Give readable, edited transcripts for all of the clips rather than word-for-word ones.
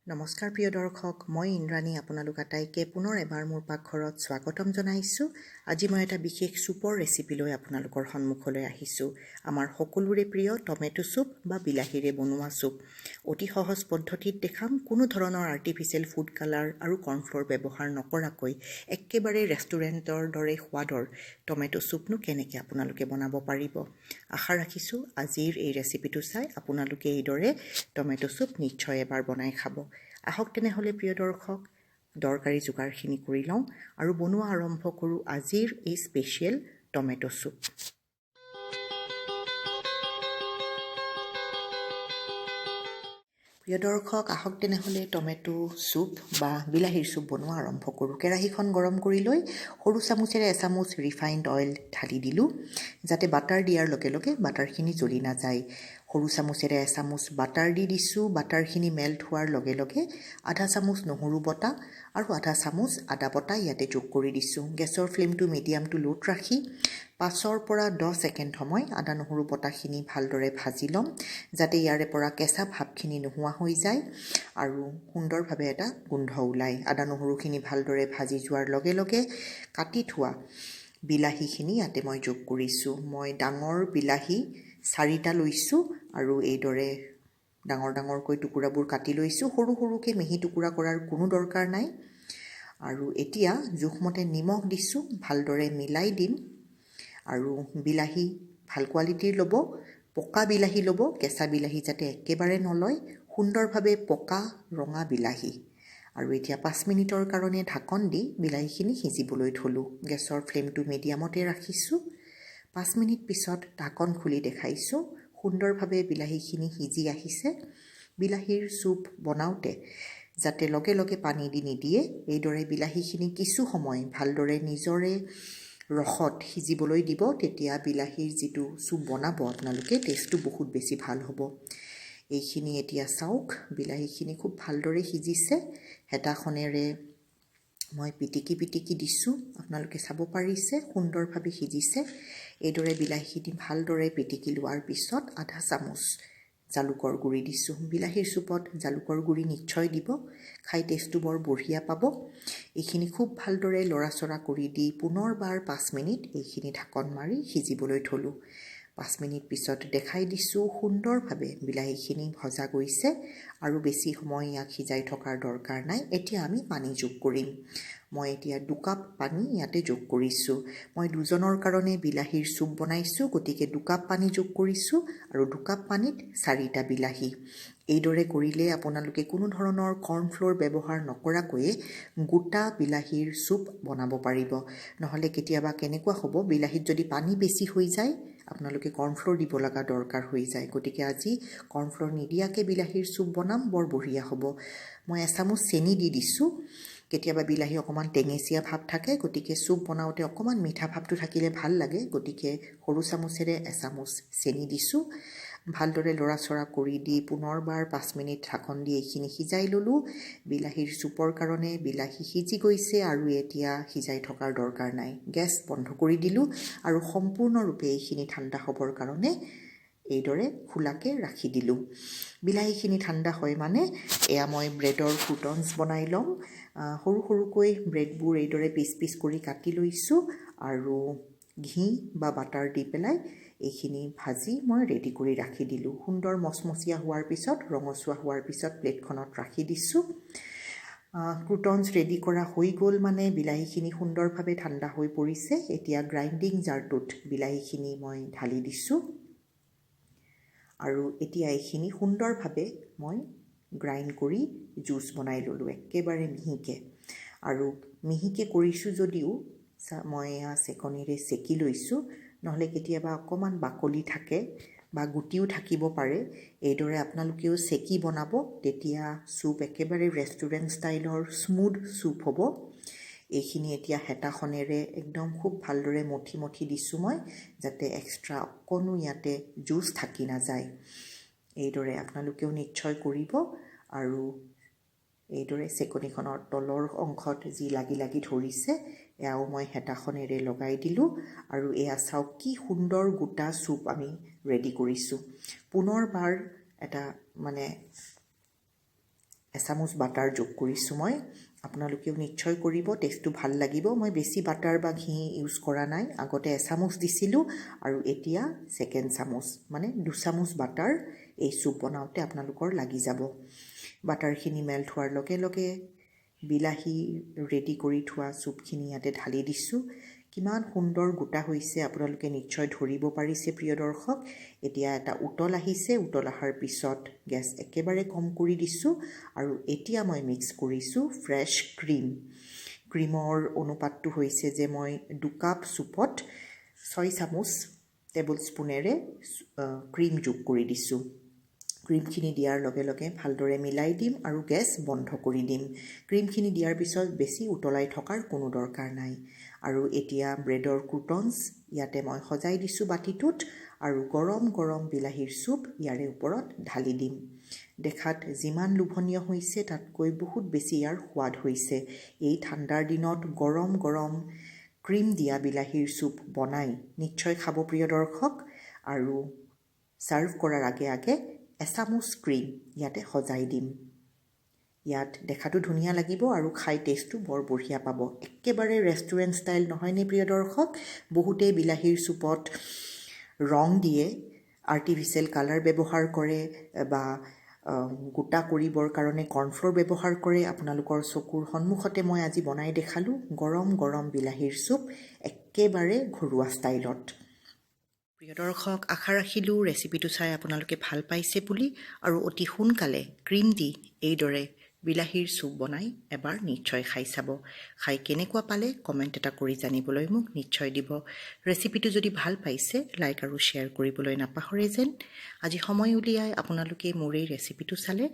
নমস্কাৰ প্ৰিয় দৰ্শক, মই ইন্দ্ৰাণী আপোনালোক আটাইকে পুনৰ এবাৰ মোৰ পাকঘৰত স্বাগতম জনাইছোঁ। আজি মই এটা বিশেষ চুপৰ ৰেচিপি লৈ আপোনালোকৰ সন্মুখলৈ আহিছোঁ। আমাৰ সকলোৰে প্ৰিয় টমেটো চুপ বা বিলাহীৰে বনোৱা চুপ। অতি সহজ পদ্ধতিত দেখাম। কোনো ধৰণৰ আৰ্টিফিচিয়েল ফুড কালাৰ আৰু কৰ্ণফ্ল'ৰ ব্যৱহাৰ নকৰাকৈ একেবাৰে ৰেষ্টুৰেণ্টৰ দৰে সোৱাদৰ টমেটো চুপনো কেনেকৈ আপোনালোকে বনাব পাৰিব। আশা ৰাখিছোঁ আজিৰ এই ৰেচিপিটো চাই আপোনালোকে এইদৰে টমেটো চুপ নিশ্চয় এবাৰ বনাই খাব। আহক তেনেহ'লে প্ৰিয় দৰ্শক, দৰকাৰী যোগাৰখিনি কৰি লওঁ আৰু বনোৱা আৰম্ভ কৰোঁ আজিৰ এই স্পেচিয়েল টমেটো চুপ। প্ৰিয় দৰ্শক, আহক তেনেহ'লে টমেটো চুপ বা বিলাহীৰ চুপ বনোৱা আৰম্ভ কৰোঁ। কেৰাহীখন গৰম কৰি লৈ সৰু চামুচেৰে এচামুচ ৰিফাইণ্ড অইল ঢালি দিলোঁ, যাতে বাটাৰ দিয়াৰ লগে লগে বাটাৰখিনি জ্বলি নাযায়। সৰু চামুচেৰে এচামুচ বাটাৰ দি দিছোঁ। বাটাৰখিনি মেল্ট হোৱাৰ লগে লগে আধা চামুচ নহৰু বটা আৰু আধা চামুচ আদা বটা ইয়াতে যোগ কৰি দিছোঁ। গেছৰ ফ্লেমটো মিডিয়াম টু লোত ৰাখি 5 পৰা 10 ছেকেণ্ড সময় আদা নহৰু বটাখিনি ভালদৰে ভাজি ল'ম, যাতে ইয়াৰে পৰা কেঁচা ভাৱখিনি নোহোৱা হৈ যায় আৰু সুন্দৰভাৱে এটা গোন্ধ ওলায়। আদা নহৰুখিনি ভালদৰে ভাজি যোৱাৰ লগে লগে কাটি থোৱা বিলাহীখিনি ইয়াতে মই যোগ কৰিছোঁ। মই ডাঙৰ বিলাহী 4টা লৈছোঁ আৰু এইদৰে ডাঙৰ ডাঙৰকৈ টুকুৰাবোৰ কাটি লৈছোঁ। সৰু সৰুকৈ মিহি টুকুৰা কৰাৰ কোনো দৰকাৰ নাই। আৰু এতিয়া জোখমতে নিমখ দিছোঁ, ভালদৰে মিলাই দিম। আৰু বিলাহী ভাল কোৱালিটিৰ ল'ব, পকা বিলাহী ল'ব, কেঁচা বিলাহী যাতে একেবাৰে নলয়, সুন্দৰভাৱে পকা ৰঙা বিলাহী। আৰু এতিয়া 5 মিনিটৰ কাৰণে ঢাকন দি বিলাহীখিনি সিজিবলৈ থলোঁ। গেছৰ ফ্লেমটো মিডিয়ামতে ৰাখিছোঁ। 5 মিনিট পিছত ঢাকন খুলি দেখাইছোঁ। সুন্দৰভাৱে বিলাহীখিনি সিজি আহিছে। বিলাহীৰ চুপ বনাওঁতে যাতে লগে লগে পানী দি নিদিয়ে, এইদৰে বিলাহীখিনি কিছু সময় ভালদৰে নিজৰে ৰসত সিজিবলৈ দিব। তেতিয়া বিলাহীৰ যিটো চুপ বনাব আপোনালোকে, টেষ্টটো বহুত বেছি ভাল হ'ব। এইখিনি এতিয়া চাওক, বিলাহীখিনি খুব ভালদৰে সিজিছে। হেতাখনেৰে মই পিটিকি দিছোঁ, আপোনালোকে চাব পাৰিছে সুন্দৰভাৱে সিজিছে। এইদৰে বিলাহীখিনি ভালদৰে পিটিকি লোৱাৰ পিছত আধা চামুচ জালুকৰ গুড়ি দিছোঁ। বিলাহীৰ চুপত জালুকৰ গুড়ি নিশ্চয় দিব, খাই টেষ্টটো বৰ বঢ়িয়া পাব। এইখিনি খুব ভালদৰে লৰাচৰা কৰি দি পুনৰবাৰ 5 মিনিট এইখিনি ঢাকন মাৰি সিজিবলৈ থলোঁ। 5 মিনিট পিছত দেখাই দিছোঁ, সুন্দৰভাৱে বিলাহীখিনি ভজা গৈছে আৰু বেছি সময় ইয়াক সিজাই থকাৰ দৰকাৰ নাই। এতিয়া আমি পানী যোগ কৰিম। মই এতিয়া 2 কাপ পানী ইয়াতে যোগ কৰিছোঁ। মই 2জনৰ কাৰণে বিলাহীৰ চুপ বনাইছোঁ, গতিকে 2 কাপ পানী যোগ কৰিছোঁ আৰু 2 কাপ পানীত 4টা বিলাহী। এইদৰে কৰিলে আপোনালোকে কোনো ধৰণৰ কৰ্ণফ্ল'ৰ ব্যৱহাৰ নকৰাকৈয়ে গোটা বিলাহীৰ চুপ বনাব পাৰিব। নহ'লে কেতিয়াবা কেনেকুৱা হ'ব, বিলাহীত যদি পানী বেছি হৈ যায়, আপোনালোকে কৰ্ণফ্ল'ৰ দিব লগা দৰকাৰ হৈ যায়। গতিকে আজি কৰ্ণফ্ল'ৰ নিদিয়াকৈ বিলাহীৰ চুপ বনাম, বৰ বঢ়িয়া হ'ব। মই এচামুচ চেনি দি দিছোঁ। কেতিয়াবা বিলাহী অকণমান টেঙেচীয়া ভাৱ থাকে, গতিকে চুপ বনাওঁতে অকণমান মিঠা ভাৱটো থাকিলে ভাল লাগে। গতিকে সৰু চামুচেৰে এচামুচ চেনি দিছোঁ। ভালদৰে লৰাচৰা কৰি দি পুনৰবাৰ 5 মিনিট ঢাকন দি এইখিনি সিজাই ল'লোঁ। বিলাহীৰ চুপৰ কাৰণে বিলাহী সিজি গৈছে আৰু এতিয়া সিজাই থকাৰ দৰকাৰ নাই। গেছ বন্ধ কৰি দিলোঁ আৰু সম্পূৰ্ণৰূপে এইখিনি ঠাণ্ডা হ'বৰ কাৰণে এইদৰে খোলাকৈ ৰাখি দিলোঁ। বিলাহীখিনি ঠাণ্ডা হয় মানে এয়া মই ব্ৰেডৰ ক্ৰুটনছ বনাই ল'ম। সৰু সৰুকৈ ব্ৰেডবোৰ এইদৰে পিচ কৰি কাটি লৈছোঁ আৰু ঘি বা বাটাৰ দি পেলাই এইখিনি ভাজি মই ৰেডি কৰি ৰাখি দিলোঁ। সুন্দৰ মচমচীয়া হোৱাৰ পিছত, ৰঙচুৱা হোৱাৰ পিছত প্লেটখনত ৰাখি দিছোঁ। ক্ৰুটনছ ৰেডি কৰা হৈ গ'ল মানে বিলাহীখিনি সুন্দৰভাৱে ঠাণ্ডা হৈ পৰিছে। এতিয়া গ্ৰাইণ্ডিং জাৰটোত বিলাহীখিনি মই ঢালি দিছোঁ আৰু এতিয়া এইখিনি সুন্দৰভাৱে মই গ্ৰাইণ্ড কৰি জুচ বনাই ল'লোঁ, একেবাৰে মিহিকৈ। আৰু মিহিকৈ কৰিছোঁ যদিও মই চেকনিৰে চেকি লৈছোঁ, নহ'লে কেতিয়াবা অকণমান বাকলি থাকে বা গুটিও থাকিব পাৰে। এইদৰে আপোনালোকেও চেকি বনাব, তেতিয়া চুপ একেবাৰে ৰেষ্টুৰেণ্ট ষ্টাইলৰ স্মুথ চুপ হ'ব। এইখিনি এতিয়া হেতাখনেৰে একদম খুব ভালদৰে মঠি দিছোঁ মই, যাতে এক্সট্ৰা অকণো ইয়াতে জুচ থাকি নাযায়। এইদৰে আপোনালোকেও নিশ্চয় কৰিব। আৰু এইদৰে চেকনিখনৰ তলৰ অংশত যি লাগি ধৰিছে, এয়াও মই হেতাখনেৰে লগাই দিলোঁ। আৰু এয়া চাওক কি সুন্দৰ গোটা চুপ আমি ৰেডি কৰিছোঁ। পুনৰবাৰ এচামুচ বাটাৰ যোগ কৰিছোঁ মই আপোনালোকেও নিশ্চয় কৰিব টেষ্টটো ভাল লাগিব মই বেছি বাটাৰ বা ঘি ইউজ কৰা নাই আগতে এচামুচ দিছিলোঁ আৰু এতিয়া ছেকেণ্ড চামুচ মানে 2 চামুচ বাটাৰ এই চুপ বনাওঁতে আপোনালোকৰ লাগি যাব বাটাৰখিনি মেল্ট হোৱাৰ লগে লগে বিলাহী ৰেডি কৰি থোৱা চুপখিনি ইয়াতে ঢালি দিছোঁ কিমান সুন্দৰ গোটা হৈছে আপোনালোকে নিশ্চয় ধৰিব পাৰিছে প্ৰিয় দৰ্শক এতিয়া এটা উতল আহিছে উতল অহাৰ পিছত গেছ একেবাৰে কম কৰি দিছোঁ আৰু এতিয়া মই মিক্স কৰিছোঁ ফ্ৰেছ ক্ৰীমৰ অনুপাতটো হৈছে যে মই 2 কাপ চুপত 6 চামুচ টেবুল স্পুনেৰে ক্ৰীম যোগ কৰি দিছোঁ ক্ৰীমখিনি দিয়াৰ লগে লগে ভালদৰে মিলাই দিম আৰু গেছ বন্ধ কৰি দিম ক্ৰীমখিনি দিয়াৰ পিছত বেছি উতলাই থকাৰ কোনো দৰকাৰ নাই আৰু এতিয়া ব্ৰেডৰ ক্ৰুটনছ ইয়াতে মই সজাই দিছোঁ বাটিটোত আৰু গৰম গৰম বিলাহীৰ চুপ ইয়াৰে ওপৰত ঢালি দিম দেখাত যিমান লোভনীয় হৈছে তাতকৈ বহুত বেছি ইয়াৰ সোৱাদ হৈছে এই ঠাণ্ডাৰ দিনত গৰম গৰম ক্ৰীম দিয়া বিলাহীৰ চুপ বনাই নিশ্চয় খাব প্ৰিয় দৰ্শক আৰু সাৰ্ভ কৰাৰ আগে আগে এচামুচ ক্ৰীম ইয়াতে সজাই দিম ইয়াত দেখাটো ধুনীয়া লাগিব আৰু খাই টেষ্টটো বৰ বঢ়িয়া পাব একেবাৰে ৰেষ্টুৰেণ্ট ষ্টাইল নহয়নে প্ৰিয় দৰ্শক বহুতেই বিলাহীৰ চুপত ৰং দিয়ে আৰ্টিফিচিয়েল কালাৰ ব্যৱহাৰ কৰে বা গোটা কৰিবৰ কাৰণে কৰ্ণফ্ল'ৰ ব্যৱহাৰ কৰে আপোনালোকৰ চকুৰ সন্মুখতে মই আজি বনাই দেখালোঁ গৰম গৰম বিলাহীৰ চুপ একেবাৰে ঘৰুৱা ষ্টাইলত প্ৰিয় দৰ্শক আশা ৰাখিলোঁ ৰেচিপিটো চাই আপোনালোকে ভাল পাইছে বুলি আৰু অতি সোনকালে ক্ৰীম দি এইদৰে বিলাহীৰ চুপ বনাই এবাৰ নিশ্চয় খাই চাব খাই কেনেকুৱা পালে কমেণ্ট এটা কৰি জানিবলৈ মোক নিশ্চয় দিব ৰেচিপিটো যদি ভাল পাইছে লাইক আৰু শ্বেয়াৰ কৰিবলৈ নাপাহৰে যেন আজি সময় উলিয়াই আপোনালোকে মোৰ এই ৰেচিপিটো চালে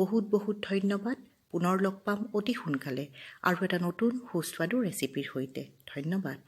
বহুত বহুত ধন্যবাদ পুনৰ লগ পাম অতি সোনকালে আৰু এটা নতুন সুস্বাদু ৰেচিপিৰ সৈতে ধন্যবাদ